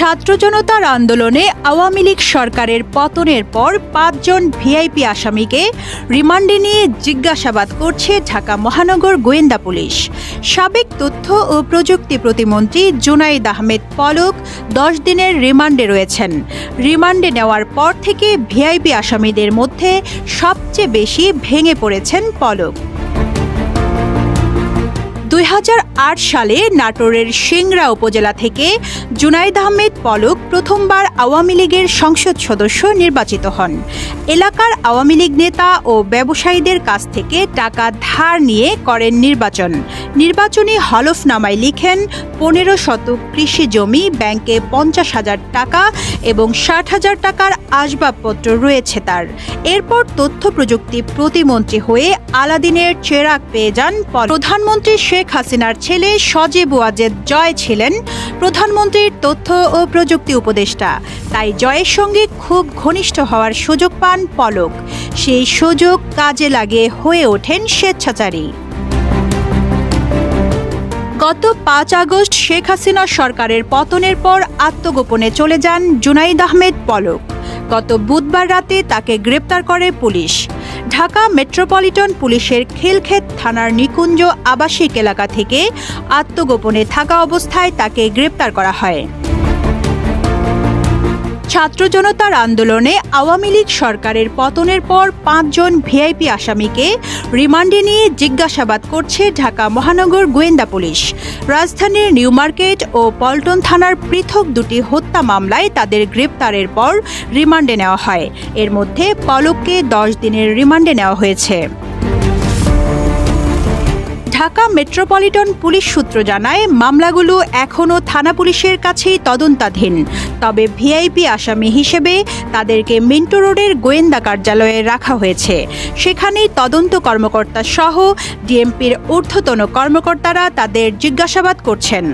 ছাত্র জনতার আন্দোলনে আওয়ামী লীগ সরকারের পতনের পর ৫ জন ভিআইপি আসামিকে রিমান্ডে নিয়ে জিজ্ঞাসাবাদ করছে ঢাকা মহানগর গোয়েন্দা পুলিশ। সাবেক তথ্য ও প্রযুক্তি প্রতিমন্ত্রী জুনাইদ আহমেদ পলক ১০ দিনের রিমান্ডে রয়েছেন। রিমান্ডে নেওয়ার পর থেকে ভিআইপি আসামিদের মধ্যে সবচেয়ে বেশি ভেঙে পড়েছেন পলক। ২০০৮ সালে নাটোরের সিংড়া উপজেলা থেকে জুনাইদ আহমেদ পলক প্রথমবার আওয়ামী লীগের সংসদ সদস্য নির্বাচিত হন। এলাকার আওয়ামী লীগ নেতা ও ব্যবসায়ীদের কাছ থেকে টাকা ধার নিয়ে করেন নির্বাচন। নির্বাচনী হলফনামায় লিখেন ১৫ শতক কৃষি জমি, ব্যাংকে ৫০,০০০ টাকা এবং ৬০,০০০ টাকার আসবাবপত্র রয়েছে তার। এরপর তথ্য প্রযুক্তি প্রতিমন্ত্রী হয়ে আলাদিনের চেরাগ পেয়ে যান পলক। প্রধানমন্ত্রী শেখ হাসিনার ছেলে সজীব ওয়াজেদ জয় ছিলেন প্রধানমন্ত্রীর তথ্য ও প্রযুক্তি উপদেষ্টা, তাই জয়ের সঙ্গে খুব ঘনিষ্ঠ হওয়ার সুযোগ পান পলক। সেই সুযোগ কাজে লাগিয়ে হয়ে ওঠেন স্বেচ্ছাচারী। গত ৫ আগস্ট শেখ হাসিনা সরকারের পতনের পর আত্মগোপনে চলে যান জুনাইদ আহমেদ পলক। গত বুধবার রাতে তাকে গ্রেপ্তার করে পুলিশ। ঢাকা মেট্রোপলিটন পুলিশের খিলক্ষেত থানার নিকুঞ্জ আবাসিক এলাকা থেকে আত্মগোপনে থাকা অবস্থায় তাকে গ্রেপ্তার করা হয়। ছাত্র জনতার আন্দোলনে আওয়ামী লীগ সরকারের পতনের পর ৫ জন ভিআইপি আসামিকে রিমান্ডে নিয়ে জিজ্ঞাসাবাদ করছে ঢাকা মহানগর গোয়েন্দা পুলিশ। রাজধানীর নিউ মার্কেট ও পল্টন থানার পৃথক দুটি হত্যা মামলায় তাদের গ্রেপ্তারের পর রিমান্ডে নেওয়া হয়। এর মধ্যে পলককে ১০ দিনের রিমান্ডে নেওয়া হয়েছে। ঢাকা মেট্রোপলিটন পুলিশ সূত্র জানায়, মামলাগুলো এখনও থানা পুলিশের কাছেই তদন্তাধীন। তবে ভিআইপি আসামি হিসেবে তাদেরকে মিন্টো রোডের গোয়েন্দা কার্যালয়ে রাখা হয়েছে। সেখানেই তদন্ত কর্মকর্তা সহ ডিএমপির ঊর্ধ্বতন কর্মকর্তারা তাদের জিজ্ঞাসাবাদ করছেন।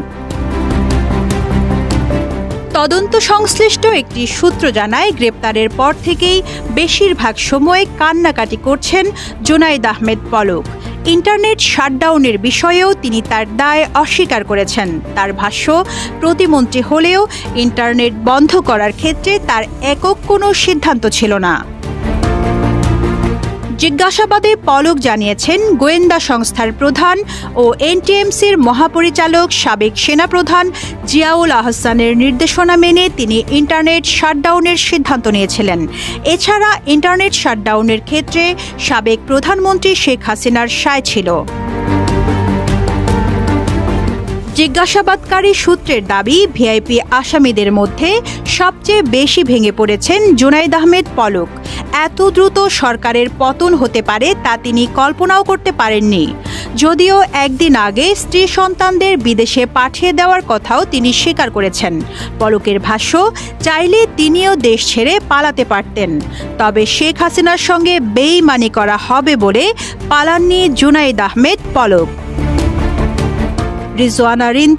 তদন্ত সংশ্লিষ্ট একটি সূত্র জানায়, গ্রেপ্তারের পর থেকেই বেশিরভাগ সময় কান্নাকাটি করছেন জুনাইদ আহমেদ পলক। ইন্টারনেট শাটডাউনের বিষয়েও তিনি তার দায় অস্বীকার করেছেন। তার ভাষ্য, প্রতিমন্ত্রী হলেও ইন্টারনেট বন্ধ করার ক্ষেত্রে তার একক কোনো সিদ্ধান্ত ছিল না। জিজ্ঞাসাবাদে পলক জানিয়েছেন, গোয়েন্দা সংস্থার প্রধান ও এনটিএমসির মহাপরিচালক সাবেক সেনাপ্রধান জিয়াউল আহসানের নির্দেশনা মেনে তিনি ইন্টারনেট শাটডাউনের সিদ্ধান্ত নিয়েছিলেন। এছাড়া ইন্টারনেট শাটডাউনের ক্ষেত্রে সাবেক প্রধানমন্ত্রী শেখ হাসিনার সায় ছিল। জিজ্ঞাসাবাদকারী সূত্রের দাবি, ভিআইপি আসামিদের মধ্যে সবচেয়ে বেশি ভেঙে পড়েছেন জুনাইদ আহমেদ পলক। এত দ্রুত সরকারের পতন হতে পারে তা তিনি কল্পনাও করতে পারেননি। যদিও একদিন আগে স্ত্রী সন্তানদের বিদেশে পাঠিয়ে দেওয়ার কথাও তিনি স্বীকার করেছেন। পলকের ভাষ্য, চাইলে তিনিও দেশ ছেড়ে পালাতে পারতেন, তবে শেখ হাসিনার সঙ্গে বেইমানি করা হবে বলে পালাননি জুনাইদ আহমেদ পলক। রিজওয়ানা রিন।